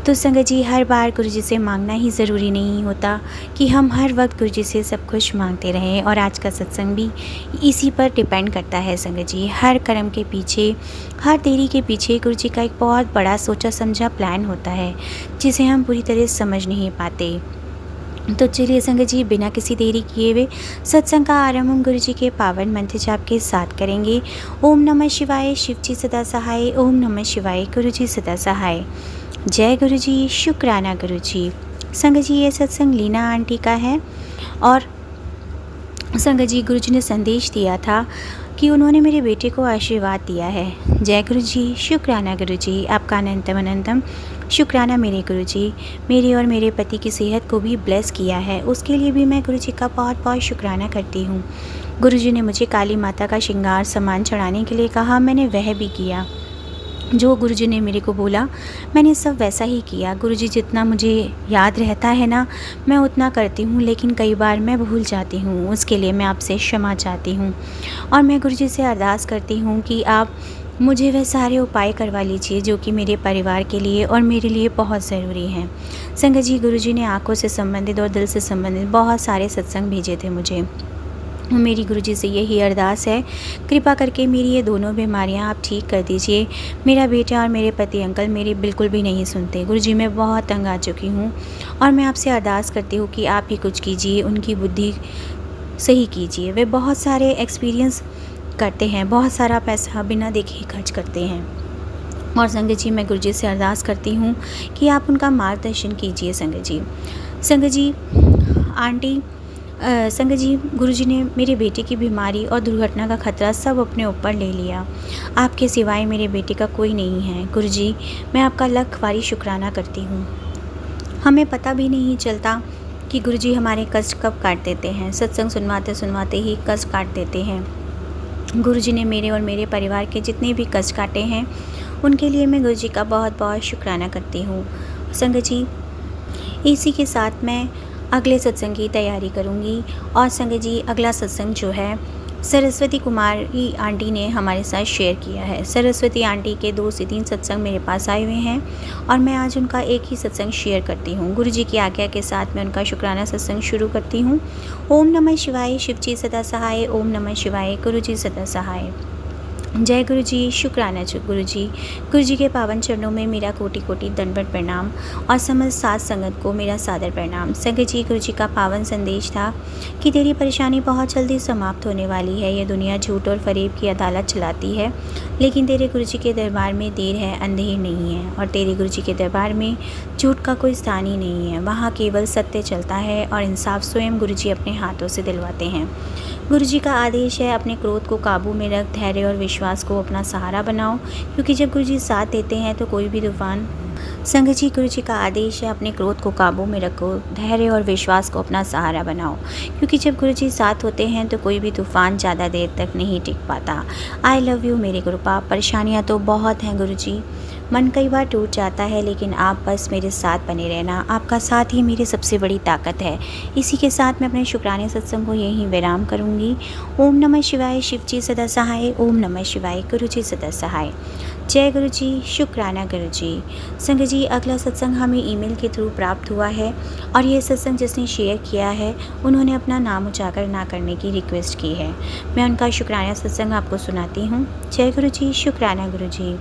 तो संगत जी, हर बार गुरु जी से मांगना ही ज़रूरी नहीं होता कि हम हर वक्त गुरु जी से सब कुछ मांगते रहें। और आज का सत्संग भी इसी पर डिपेंड करता है संगत जी। हर कर्म के पीछे, हर देरी के पीछे गुरु जी का एक बहुत बड़ा सोचा समझा प्लान होता है जिसे हम पूरी तरह समझ नहीं पाते। तो चलिए संगत जी, बिना किसी देरी किए हुए सत्संग का आरंभ हम गुरु जी के पावन मंत्र जाप के साथ करेंगे। ओम नमः शिवाय, शिव जी सदा सहाय। ओम नमः शिवाय, गुरु जी सदा सहाय। जय गुरु जी, शुक्राना गुरु जी। संगत जी, ये सत्संग लीना आंटी का है और संगत जी, गुरु जी ने संदेश दिया था कि उन्होंने मेरे बेटे को आशीर्वाद दिया है। जय गुरु जी, शुक्राना गुरु जी। आपका अनंतम अनंतम शुक्राना मेरे गुरु जी। मेरे और मेरे पति की सेहत को भी ब्लेस किया है, उसके लिए भी मैं गुरु जी का बहुत बहुत शुक्राना करती हूँ। गुरु जी ने मुझे काली माता का श्रृंगार सामान चढ़ाने के लिए कहा, मैंने वह भी किया। जो गुरु जी ने मेरे को बोला मैंने सब वैसा ही किया। गुरु जी जितना मुझे याद रहता है ना, मैं उतना करती हूँ, लेकिन कई बार मैं भूल जाती हूँ। उसके लिए मैं आपसे क्षमा चाहती हूँ और मैं गुरु जी से अरदास करती हूँ कि आप मुझे वह सारे उपाय करवा लीजिए जो कि मेरे परिवार के लिए और मेरे लिए बहुत ज़रूरी हैं। संगत जी, गुरु जी ने आँखों से संबंधित और दिल से संबंधित बहुत सारे सत्संग भेजे थे मुझे। मेरी गुरुजी से यही अरदास है, कृपा करके मेरी ये दोनों बीमारियां आप ठीक कर दीजिए। मेरा बेटा और मेरे पति अंकल मेरी बिल्कुल भी नहीं सुनते। गुरुजी, मैं बहुत तंग आ चुकी हूँ और मैं आपसे अरदास करती हूँ कि आप ही कुछ कीजिए, उनकी बुद्धि सही कीजिए। वे बहुत सारे एक्सपीरियंस करते हैं, बहुत सारा पैसा बिना देखे खर्च करते हैं। और संगत जी, मैं गुरुजी से अरदास करती हूँ कि आप उनका मार्गदर्शन कीजिए। संगत जी आंटी, संगत जी, गुरुजी ने मेरे बेटे की बीमारी और दुर्घटना का खतरा सब अपने ऊपर ले लिया। आपके सिवाय मेरे बेटे का कोई नहीं है। गुरुजी, मैं आपका लाख बारी शुक्राना करती हूँ। हमें पता भी नहीं चलता कि गुरुजी हमारे कष्ट कब काट देते हैं। सत्संग सुनवाते सुनवाते ही कष्ट काट देते हैं। गुरुजी ने मेरे और मेरे परिवार के जितने भी कष्ट काटे हैं उनके लिए मैं गुरुजी का बहुत बहुत शुक्राना करती हूँ। संगत जी, इसी के साथ मैं अगले सत्संग की तैयारी करूँगी। और संगत जी, अगला सत्संग जो है सरस्वती कुमारी आंटी ने हमारे साथ शेयर किया है। सरस्वती आंटी के 2 से 3 सत्संग मेरे पास आए हुए हैं और मैं आज उनका एक ही सत्संग शेयर करती हूँ। गुरु जी की आज्ञा के साथ मैं उनका शुक्राना सत्संग शुरू करती हूँ। ओम नमः शिवाय, शिव जी सदा सहाय। ओम नमः शिवाय, गुरु जी सदा सहाय। जय गुरु जी, शुक्राना गुरु जी। गुरु जी के पावन चरणों में मेरा कोटि कोटि दंडवत प्रणाम और समस्त साथ संगत को मेरा सादर प्रणाम। संगत जी, गुरु जी का पावन संदेश था कि तेरी परेशानी बहुत जल्दी समाप्त होने वाली है। यह दुनिया झूठ और फरेब की अदालत चलाती है, लेकिन तेरे गुरु जी के दरबार में देर है अंधेर नहीं है। और तेरे गुरु जी के दरबार में झूठ का कोई स्थान ही नहीं है। वहाँ केवल सत्य चलता है और इंसाफ स्वयं गुरु जी अपने हाथों से दिलवाते हैं। गुरु जी का आदेश है, अपने क्रोध को काबू में रख, धैर्य और विश्वास को अपना सहारा बनाओ, क्योंकि जब गुरु जी साथ देते हैं तो कोई भी तूफान। संगत जी, गुरु जी का आदेश है, अपने क्रोध को काबू में रखो, धैर्य और विश्वास को अपना सहारा बनाओ, क्योंकि जब गुरु जी साथ होते हैं तो कोई भी तूफान ज़्यादा देर तक नहीं टिक पाता। आई लव यू मेरे गुरुपा। परेशानियाँ तो बहुत हैं गुरु जी, मन कई बार टूट जाता है, लेकिन आप बस मेरे साथ बने रहना। आपका साथ ही मेरी सबसे बड़ी ताकत है। इसी के साथ मैं अपने शुक्राने सत्संग को यहीं विराम करूँगी। ओम नमः शिवाय, शिव जी सदा सहाय। ओम नमः शिवाय, गुरु जी सदा सहाय। जय गुरु जी, शुक्राना गुरु जी। संगत जी, अगला सत्संग हमें ईमेल के थ्रू प्राप्त हुआ है और ये सत्संग जिसने शेयर किया है उन्होंने अपना नाम उजागर ना करने की रिक्वेस्ट की है। मैं उनका शुक्राना सत्संग आपको सुनाती हूँ। जय गुरु जी, शुक्राना गुरु जी।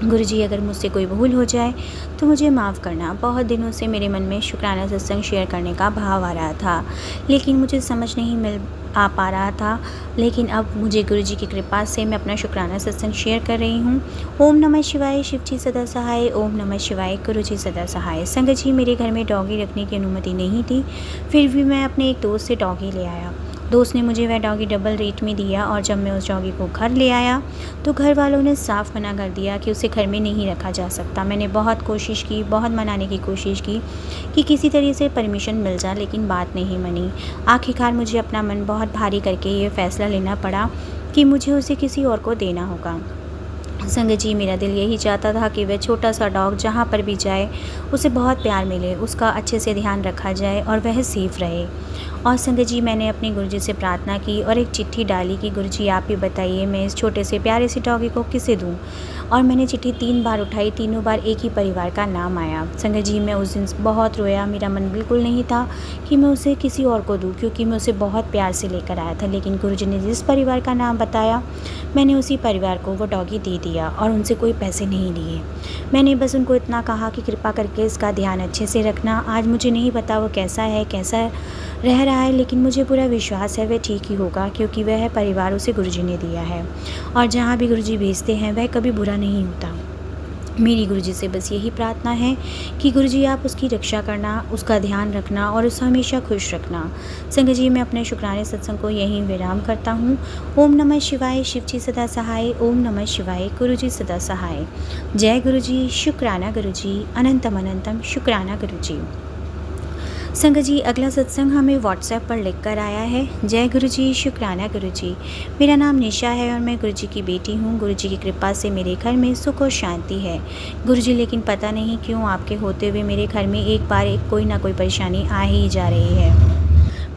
गुरु जी, अगर मुझसे कोई भूल हो जाए तो मुझे माफ़ करना। बहुत दिनों से मेरे मन में शुक्राना सत्संग शेयर करने का भाव आ रहा था, लेकिन मुझे समझ नहीं मिल आ पा रहा था। लेकिन अब मुझे गुरु जी की कृपा से मैं अपना शुक्राना सत्संग शेयर कर रही हूँ। ओम नमः शिवाय, शिव जी सदा सहाय। ओम नमः शिवाय, गुरु जी सदा सहाय। संगत जी, मेरे घर में डॉगी रखने की अनुमति नहीं थी, फिर भी मैं अपने एक दोस्त से डॉगी ले आया। दोस्त ने मुझे वह डॉगी डबल रेट में दिया और जब मैं उस डॉगी को घर ले आया तो घर वालों ने साफ मना कर दिया कि उसे घर में नहीं रखा जा सकता। मैंने बहुत कोशिश की, बहुत मनाने की कोशिश की कि किसी तरह से परमिशन मिल जाए, लेकिन बात नहीं मनी। आखिरकार मुझे अपना मन बहुत भारी करके ये फ़ैसला लेना पड़ा कि मुझे उसे किसी और को देना होगा। संगत जी, मेरा दिल यही चाहता था कि वह छोटा सा डॉग जहाँ पर भी जाए उसे बहुत प्यार मिले, उसका अच्छे से ध्यान रखा जाए और वह सेफ रहे। और संगत जी, मैंने अपने गुरुजी से प्रार्थना की और एक चिट्ठी डाली कि गुरुजी आप ही बताइए मैं इस छोटे से प्यारे से डॉगी को किसे दूँ। और मैंने चिट्ठी 3 बार उठाई, तीनों बार एक ही परिवार का नाम आया। संगत जी, मैं उस दिन बहुत रोया। मेरा मन बिल्कुल नहीं था कि मैं उसे किसी और को दूँ, क्योंकि मैं उसे बहुत प्यार से लेकर आया था। लेकिन गुरुजी ने जिस परिवार का नाम बताया मैंने उसी परिवार को वो डॉगी दे दिया और उनसे कोई पैसे नहीं लिए। मैंने बस उनको इतना कहा कि कृपा करके इसका ध्यान अच्छे से रखना। आज मुझे नहीं पता वो कैसा है, कैसा रह रहा है, लेकिन मुझे पूरा विश्वास है वह ठीक ही होगा, क्योंकि वह परिवार उसे गुरुजी ने दिया है और जहाँ भी गुरुजी भेजते हैं वह कभी बुरा नहीं होता। मेरी गुरुजी से बस यही प्रार्थना है कि गुरुजी आप उसकी रक्षा करना, उसका ध्यान रखना और उसे हमेशा खुश रखना। संगत जी, मैं अपने शुक्राने सत्संग को यहीं विराम करता हूँ। ओम नमः शिवाय, शिव जी सदा सहाय। ओम नमः शिवाय, गुरुजी सदा सहाय। जय गुरुजी, शुक्राना गुरुजी। अनंतम अनंतम शुक्राना गुरुजी। संगत जी, अगला सत्संग हमें व्हाट्सएप पर लिख कर आया है। जय गुरु जी, शुक्राना गुरु जी। मेरा नाम निशा है और मैं गुरु जी की बेटी हूँ। गुरु जी की कृपा से मेरे घर में सुख और शांति है गुरु जी, लेकिन पता नहीं क्यों आपके होते हुए मेरे घर में एक बार एक कोई ना कोई परेशानी आ ही जा रही है।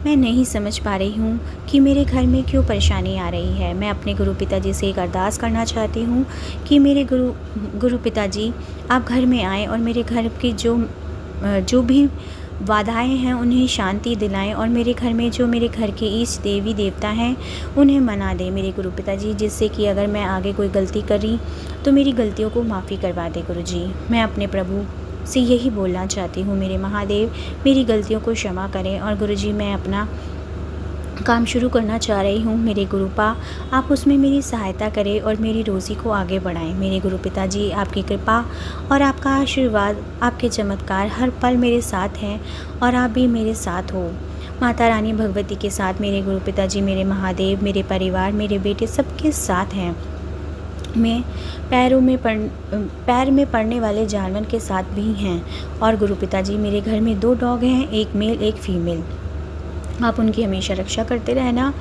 मैं नहीं समझ पा रही हूँ कि मेरे घर में क्यों परेशानी आ रही है। मैं अपने गुरु पिताजी से एक अरदास करना चाहती हूँ कि मेरे गुरु पिताजी आप घर में आएँ और मेरे घर की जो भी बाधाएं हैं उन्हें शांति दिलाएं और मेरे घर में जो मेरे घर के इष्ट देवी देवता हैं उन्हें मना दें मेरे गुरु पिताजी, जिससे कि अगर मैं आगे कोई गलती करी तो मेरी गलतियों को माफ़ी करवा दे गुरु जी। मैं अपने प्रभु से यही बोलना चाहती हूँ, मेरे महादेव मेरी गलतियों को क्षमा करें। और गुरु जी, मैं अपना काम शुरू करना चाह रही हूँ मेरे गुरुपा, आप उसमें मेरी सहायता करें और मेरी रोज़ी को आगे बढ़ाएं। मेरे गुरु पिताजी, आपकी कृपा और आपका आशीर्वाद, आपके चमत्कार हर पल मेरे साथ हैं और आप भी मेरे साथ हो। माता रानी भगवती के साथ मेरे गुरु पिताजी, मेरे महादेव, मेरे परिवार, मेरे बेटे सबके साथ हैं। मैं पैर में पड़ने वाले जानवर के साथ भी हैं। और गुरु पिताजी, मेरे घर में 2 डॉग हैं, एक मेल एक फीमेल। आप उनकी हमेशा रक्षा करते रहना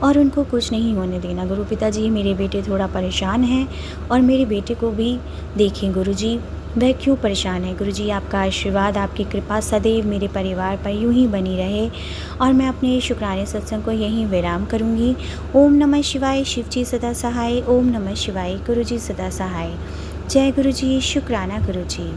और उनको कुछ नहीं होने देना। गुरु पिताजी, मेरे बेटे थोड़ा परेशान हैं और मेरे बेटे को भी देखें गुरु जी। वह क्यों परेशान है। गुरुजी आपका आशीर्वाद, आपकी कृपा सदैव मेरे परिवार पर यूं ही बनी रहे और मैं अपने शुक्राने सत्संग को यहीं विराम करूंगी। ओम नमः शिवाय, शिव जी सदा सहाय। ओम नमः शिवाय, गुरुजी सदा सहाय। जय गुरुजी, शुक्राना गुरुजी।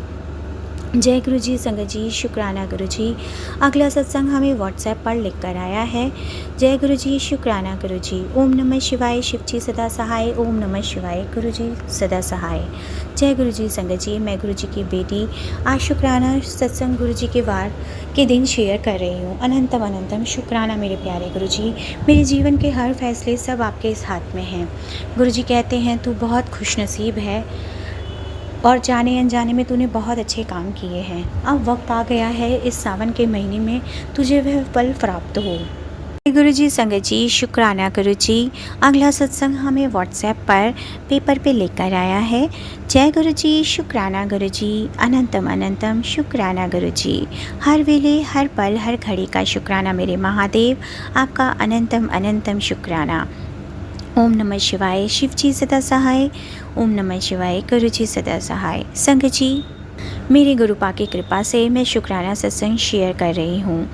जय गुरु जी, संगत जी, शुक्राना गुरु जी। अगला सत्संग हमें व्हाट्सएप पर लिख कर आया है। जय गुरु जी, शुक्राना गुरु जी। ओम नमः शिवाय, शिव जी सदा सहाय। ओम नमः शिवाय, गुरु जी सदा सहाय। जय गुरु जी, संगत जी, मैं गुरु जी की बेटी आज शुक्राना सत्संग गुरु जी के वार के दिन शेयर कर रही हूँ। अनंतम अनंतम शुक्राना मेरे प्यारे गुरु जी। मेरे जीवन के हर फैसले सब आपके इस हाथ में हैं। गुरु जी कहते हैं तू बहुत खुशनसीब है और जाने अनजाने में तूने बहुत अच्छे काम किए हैं। अब वक्त आ गया है इस सावन के महीने में तुझे वह फल प्राप्त हो। गुरु जी, संगत जी, शुक्राना गुरु जी। अगला सत्संग हमें व्हाट्सएप पर पेपर पे लेकर आया है। जय गुरु जी, शुक्राना गुरु जी। अनंतम अनंतम शुक्राना गुरु जी। हर वेले, हर पल, हर घड़ी का शुक्राना मेरे महादेव। आपका अनंतम अनंतम शुक्राना। ओम नमः शिवाय, शिव जी सदा सहाय। ओम नमः शिवाय, गुरु जी सदा सहाय। संगत जी, मेरे गुरुपा की कृपा से मैं शुक्राना सत्संग शेयर कर रही हूँ।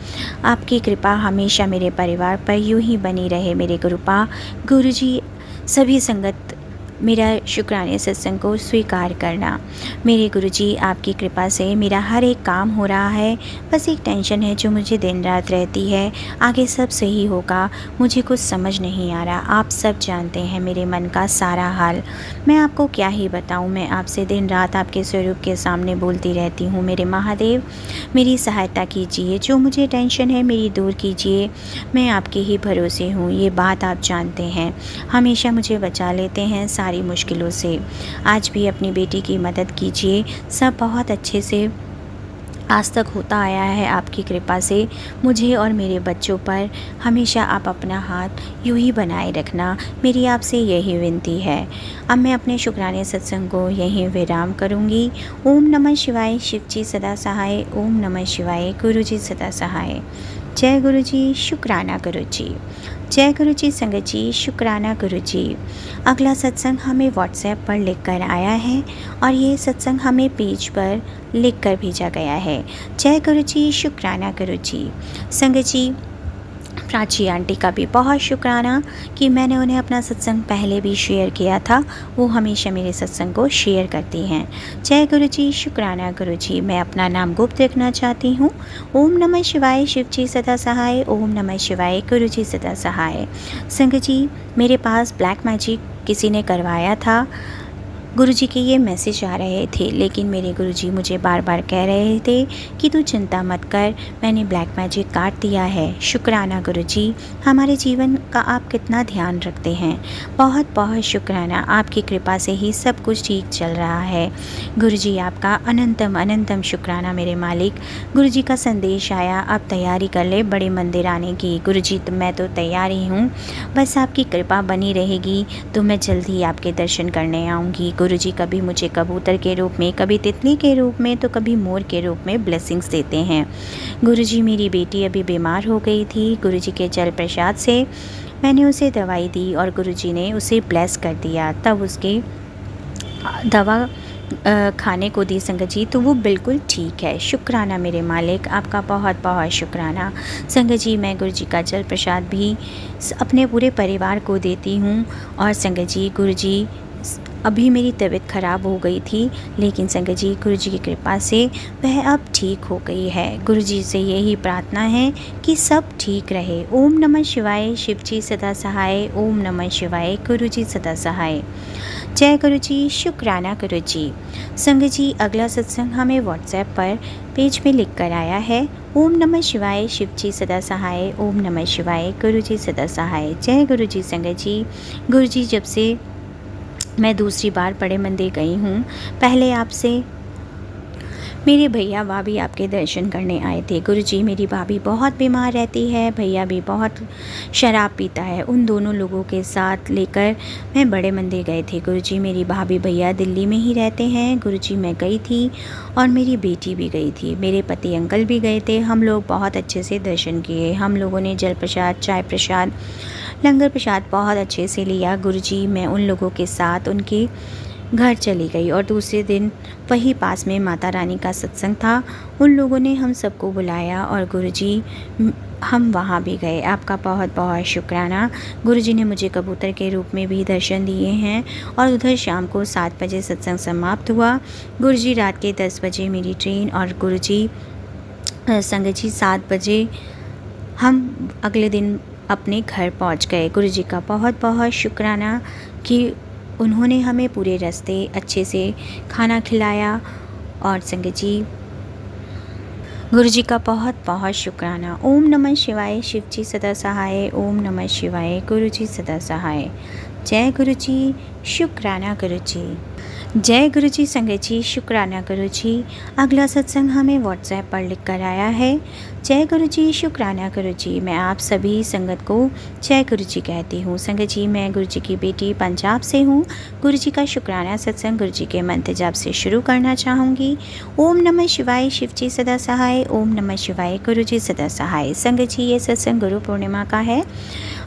आपकी कृपा हमेशा मेरे परिवार पर यूं ही बनी रहे मेरे गुरुपा। गुरु जी, सभी संगत मेरा शुक्राने सत्संग को स्वीकार करना। मेरे गुरुजी, आपकी कृपा से मेरा हर एक काम हो रहा है। बस एक टेंशन है जो मुझे दिन रात रहती है। आगे सब सही होगा, मुझे कुछ समझ नहीं आ रहा। आप सब जानते हैं मेरे मन का सारा हाल। मैं आपको क्या ही बताऊं। मैं आपसे दिन रात आपके स्वरूप के सामने बोलती रहती हूँ। मेरे महादेव, मेरी सहायता कीजिए। जो मुझे टेंशन है मेरी दूर कीजिए। मैं आपके ही भरोसे हूँ, ये बात आप जानते हैं। हमेशा मुझे बचा लेते हैं सारी मुश्किलों से। आज भी अपनी बेटी की मदद कीजिए। सब बहुत अच्छे से आज तक होता आया है आपकी कृपा से। मुझे और मेरे बच्चों पर हमेशा आप अपना हाथ यूं ही बनाए रखना, मेरी आपसे यही विनती है। अब मैं अपने शुक्राने सत्संग को यहीं विराम करूंगी। ओम नमः शिवाय, शिव जी सदा सहाय। ओम नमः शिवाय, गुरु जी सदा सहाय। जय गुरु जी, शुक्राना गुरु जी। जय गुरु जी, संगत जी, शुक्राना गुरु जी। अगला सत्संग हमें व्हाट्सएप पर लिख कर आया है और ये सत्संग हमें पेज पर लिख कर भेजा गया है। जय गुरु जी, शुक्राना गुरु जी। संगत जी, प्राची आंटी का भी बहुत शुक्राना कि मैंने उन्हें अपना सत्संग पहले भी शेयर किया था। वो हमेशा मेरे सत्संग को शेयर करती हैं। जय गुरु जी, शुक्राना गुरु जी। मैं अपना नाम गुप्त रखना चाहती हूँ। ओम नमः शिवाय, शिव जी सदा सहाय। ओम नमः शिवाय, गुरु जी सदा सहाय। संगत जी, मेरे पास ब्लैक मैजिक किसी ने करवाया था। गुरुजी के ये मैसेज आ रहे थे, लेकिन मेरे गुरुजी मुझे बार बार कह रहे थे कि तू चिंता मत कर, मैंने ब्लैक मैजिक काट दिया है। शुक्राना गुरुजी, हमारे जीवन का आप कितना ध्यान रखते हैं। बहुत बहुत शुक्राना, आपकी कृपा से ही सब कुछ ठीक चल रहा है। गुरुजी, आपका अनंतम अनंतम शुक्राना मेरे मालिक। गुरुजी का संदेश आया, अब तैयारी कर ले बड़े मंदिर आने की। गुरुजी, तो मैं तो तैयार ही हूँ, बस आपकी कृपा बनी रहेगी तो मैं जल्द ही आपके दर्शन करने आऊँगी। गुरुजी कभी मुझे कबूतर के रूप में, कभी तितली के रूप में, तो कभी मोर के रूप में ब्लेसिंग्स देते हैं। गुरुजी, मेरी बेटी अभी बीमार हो गई थी। गुरुजी के जल प्रसाद से मैंने उसे दवाई दी और गुरुजी ने उसे ब्लेस कर दिया। तब उसके दवा खाने को दी संगत जी, तो वो बिल्कुल ठीक है। शुक्राना मेरे मालिक, आपका बहुत बहुत शुक्राना। संगत जी, मैं गुरुजी का जल प्रसाद भी अपने पूरे परिवार को देती हूँ। और संगत जी, गुरुजी अभी मेरी तबीयत ख़राब हो गई थी, लेकिन संगत जी गुरुजी की कृपा से वह अब ठीक हो गई है। गुरुजी से यही प्रार्थना है कि सब ठीक रहे। ओम नमः शिवाय, शिव जी सदा सहाय। ओम नमः शिवाय, गुरुजी सदा सहाय। जय गुरुजी, शुक्राना गुरुजी। संगत जी, अगला सत्संग हमें व्हाट्सएप पर पेज में लिख कर आया है। ओम नमः शिवाय, शिव जी सदा सहाय। ओम नमः शिवाय, गुरुजी सदा सहाय। जय गुरुजी। संगत जी, गुरुजी जब से मैं दूसरी बार बड़े मंदिर गई हूँ, पहले आपसे मेरे भैया भाभी आपके दर्शन करने आए थे। गुरुजी, मेरी भाभी बहुत बीमार रहती है, भैया भी बहुत शराब पीता है। उन दोनों लोगों के साथ लेकर मैं बड़े मंदिर गए थे। गुरुजी, मेरी भाभी भैया दिल्ली में ही रहते हैं। गुरुजी, मैं गई थी और मेरी बेटी भी गई थी, मेरे पति अंकल भी गए थे। हम लोग बहुत अच्छे से दर्शन किए। हम लोगों ने जल प्रसाद, चाय प्रसाद, लंगर प्रसाद बहुत अच्छे से लिया। गुरुजी, मैं उन लोगों के साथ उनके घर चली गई और दूसरे दिन वही पास में माता रानी का सत्संग था। उन लोगों ने हम सबको बुलाया और गुरुजी हम वहाँ भी गए। आपका बहुत बहुत शुक्राना। गुरुजी ने मुझे कबूतर के रूप में भी दर्शन दिए हैं। और उधर शाम को 7 बजे सत्संग समाप्त हुआ। गुरुजी रात के 10 बजे मेरी ट्रेन और गुरुजी संगत जी 7 बजे हम अगले दिन अपने घर पहुंच गए। गुरुजी का बहुत बहुत शुक्राना कि उन्होंने हमें पूरे रास्ते अच्छे से खाना खिलाया। और संगत जी गुरुजी का बहुत बहुत शुक्राना। ओम नमः शिवाय। शिव जी सदा सहाय। ओम नमः शिवाय। गुरुजी सदा सहाय। जय गुरुजी। शुक्राना गुरुजी। जय गुरुजी। संगत जी शुक्राना गुरुजी। अगला सत्संग हमें व्हाट्सएप पर लिख कर आया है। जय गुरुजी। शुक्राना गुरुजी। मैं आप सभी संगत को जय गुरुजी कहती हूँ। संगत जी मैं गुरुजी की बेटी पंजाब से हूँ। गुरुजी का शुक्राना सत्संग गुरुजी के मंत्र जाप से शुरू करना चाहूँगी। ओम नमः शिवाय। शिव जी सदा सहाय। ओम नमः शिवाय। गुरुजी सदा सहाय। संगत जी ये सत्संग गुरु पूर्णिमा का है।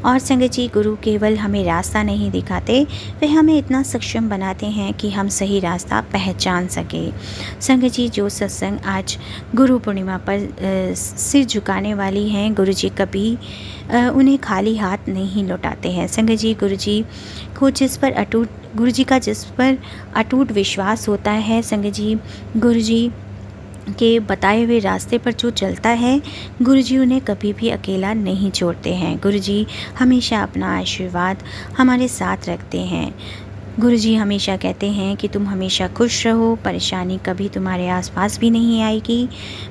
और संगत जी गुरु केवल हमें रास्ता नहीं दिखाते, वे हमें इतना सक्षम बनाते हैं कि हम सही रास्ता पहचान सके। संगत जी जो सत्संग आज गुरु पूर्णिमा पर सिर झुकाने वाली हैं, गुरुजी कभी उन्हें खाली हाथ नहीं लौटाते हैं। संगत जी गुरुजी का जिस पर अटूट विश्वास होता है, संगत जी गुरुजी के बताए हुए रास्ते पर जो चलता है, गुरुजी उन्हें कभी भी अकेला नहीं छोड़ते हैं। गुरुजी हमेशा अपना आशीर्वाद हमारे साथ रखते हैं। गुरुजी हमेशा कहते हैं कि तुम हमेशा खुश रहो, परेशानी कभी तुम्हारे आसपास भी नहीं आएगी।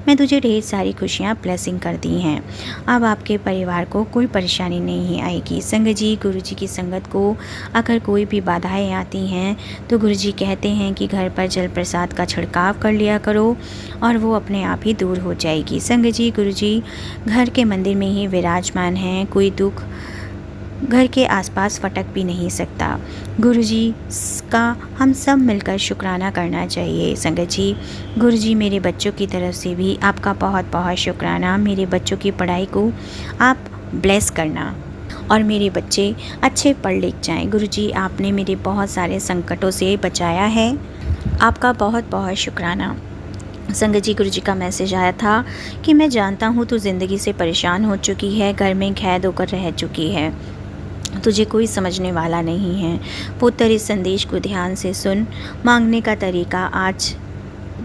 मैं तुझे ढेर सारी खुशियाँ ब्लेसिंग कर दी हैं। अब आपके परिवार को कोई परेशानी नहीं आएगी। संगत जी गुरुजी की संगत को अगर कोई भी बाधाएं आती हैं तो गुरुजी कहते हैं कि घर पर जल प्रसाद का छिड़काव कर लिया करो और वो अपने आप ही दूर हो जाएगी। संगत जी गुरुजी घर के मंदिर में ही विराजमान हैं। कोई दुख घर के आसपास फटक भी नहीं सकता। गुरुजी का हम सब मिलकर शुक्राना करना चाहिए। संगत जी गुरुजी मेरे बच्चों की तरफ से भी आपका बहुत बहुत शुक्राना। मेरे बच्चों की पढ़ाई को आप ब्लेस करना और मेरे बच्चे अच्छे पढ़ लिख जाएं। गुरुजी आपने मेरे बहुत सारे संकटों से बचाया है, आपका बहुत बहुत शुक्राना। संगत जी गुरुजी का मैसेज आया था कि मैं जानता हूँ तू ज़िंदगी से परेशान हो चुकी है, घर में कैद होकर रह चुकी है, तुझे कोई समझने वाला नहीं है। पुत्र इस संदेश को ध्यान से सुन, मांगने का तरीका आज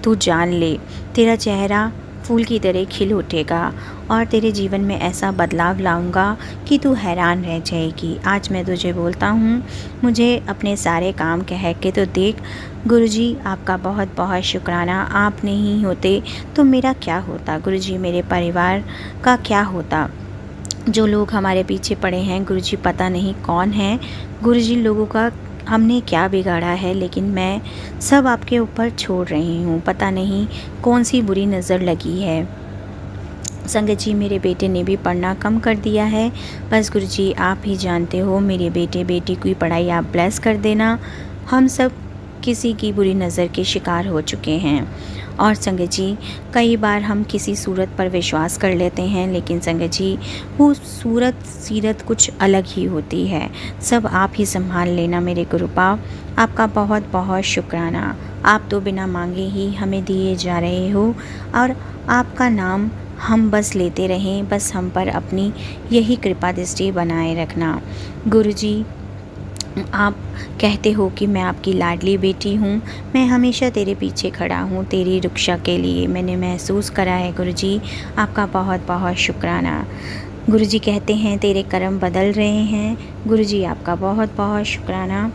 तू जान ले। तेरा चेहरा फूल की तरह खिल उठेगा और तेरे जीवन में ऐसा बदलाव लाऊंगा कि तू हैरान रह जाएगी। आज मैं तुझे बोलता हूँ, मुझे अपने सारे काम कह के तो देख। गुरुजी आपका बहुत बहुत शुक्राना। आप नहीं होते तो मेरा क्या होता गुरुजी, मेरे परिवार का क्या होता। जो लोग हमारे पीछे पड़े हैं गुरुजी पता नहीं कौन है। गुरुजी लोगों का हमने क्या बिगाड़ा है, लेकिन मैं सब आपके ऊपर छोड़ रही हूँ। पता नहीं कौन सी बुरी नज़र लगी है। संगत जी मेरे बेटे ने भी पढ़ना कम कर दिया है। बस गुरुजी आप ही जानते हो, मेरे बेटी की पढ़ाई आप ब्लेस कर देना। हम सब किसी की बुरी नज़र के शिकार हो चुके हैं। और संगत जी कई बार हम किसी सूरत पर विश्वास कर लेते हैं, लेकिन संगत जी वो सीरत कुछ अलग ही होती है। सब आप ही संभाल लेना मेरे गुरुपाव। आपका बहुत बहुत शुक्राना। आप तो बिना मांगे ही हमें दिए जा रहे हो और आपका नाम हम बस लेते रहें। बस हम पर अपनी यही कृपा दृष्टि बनाए रखना। गुरुजी आप कहते हो कि मैं आपकी लाडली बेटी हूँ, मैं हमेशा तेरे पीछे खड़ा हूँ तेरी रक्षा के लिए। मैंने महसूस करा है गुरुजी, आपका बहुत बहुत शुक्राना। गुरुजी कहते हैं तेरे कर्म बदल रहे हैं। गुरुजी आपका बहुत बहुत शुक्राना।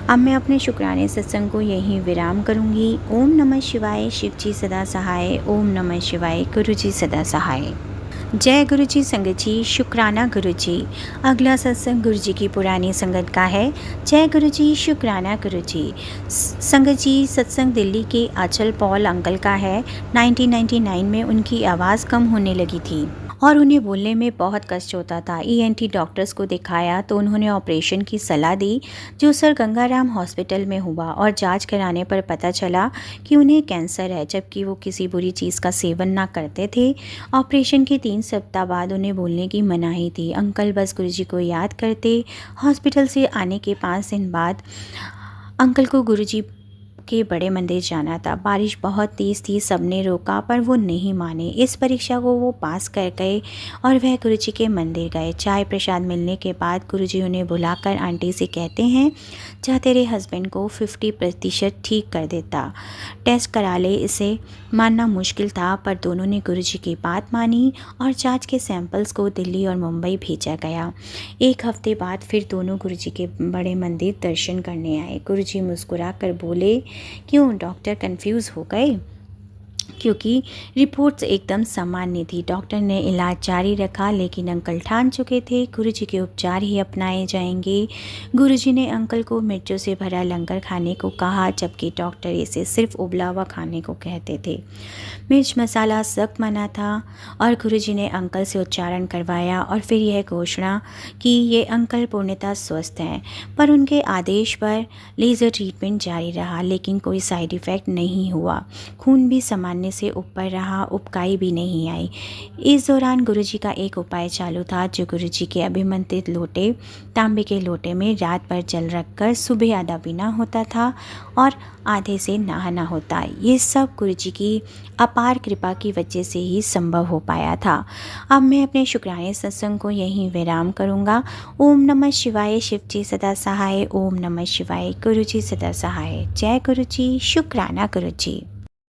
अब मैं अपने शुक्राने सत्संग को यहीं विराम करूँगी। ओम नमः शिवाय। शिव जी सदा सहाय। ओम नमः शिवाय। गुरुजी सदा सहाय। जय गुरुजी। संगत जी शुक्राना गुरुजी। अगला सत्संग गुरुजी की पुरानी संगत का है। जय गुरुजी। शुक्राना गुरुजी। संगत जी सत्संग दिल्ली के आंचल पॉल अंकल का है। 1999 में उनकी आवाज़ कम होने लगी थी और उन्हें बोलने में बहुत कष्ट होता था। ENT डॉक्टर्स को दिखाया तो उन्होंने ऑपरेशन की सलाह दी, जो सर गंगाराम हॉस्पिटल में हुआ और जांच कराने पर पता चला कि उन्हें कैंसर है, जबकि वो किसी बुरी चीज़ का सेवन ना करते थे। ऑपरेशन के 3 सप्ताह बाद उन्हें बोलने की मनाही थी। अंकल बस गुरुजी को याद करते। हॉस्पिटल से आने के 5 दिन बाद अंकल को गुरुजी के बड़े मंदिर जाना था। बारिश बहुत तेज़ थी, सबने रोका पर वो नहीं माने। इस परीक्षा को वो पास कर गए और वह गुरुजी के मंदिर गए। चाय प्रसाद मिलने के बाद गुरुजी उन्हें बुलाकर आंटी से कहते हैं, जा तेरे हस्बैंड को 50% ठीक कर देता, टेस्ट करा ले। इसे मानना मुश्किल था पर दोनों ने गुरुजी की बात मानी और जांच के सैंपल्स को दिल्ली और मुंबई भेजा गया। एक हफ्ते बाद फिर दोनों गुरुजी के बड़े मंदिर दर्शन करने आए। गुरुजी मुस्कुरा कर बोले, क्यों डॉक्टर कंफ्यूज हो गए? क्योंकि रिपोर्ट्स एकदम सामान्य थी। डॉक्टर ने इलाज जारी रखा लेकिन अंकल ठान चुके थे गुरुजी के उपचार ही अपनाए जाएंगे। गुरुजी ने अंकल को मिर्चों से भरा लंगर खाने को कहा जबकि डॉक्टर इसे सिर्फ उबला हुआ खाने को कहते थे। मिर्च मसाला सख्त मना था और गुरुजी ने अंकल से उच्चारण करवाया और फिर यह घोषणा कि ये अंकल पूर्णतः स्वस्थ हैं। पर उनके आदेश पर लेज़र ट्रीटमेंट जारी रहा लेकिन कोई साइड इफ़ेक्ट नहीं हुआ। खून भी सामान्य से ऊपर रहा, उबकाई भी नहीं आई। इस दौरान गुरुजी का एक उपाय चालू था जो गुरुजी के अभिमंत्रित लोटे, तांबे के लोटे में रात भर जल रखकर सुबह आधा पीना होता था और आधे से नहाना होता। ये सब गुरुजी की अपार कृपा की वजह से ही संभव हो पाया था। अब मैं अपने शुक्राने सत्संग को यहीं विराम करूँगा। ओम नमः शिवाय। शिव जी सदा सहाय। ओम नमः शिवाय। गुरुजी सदा सहाय। जय गुरुजी। शुक्राना गुरुजी।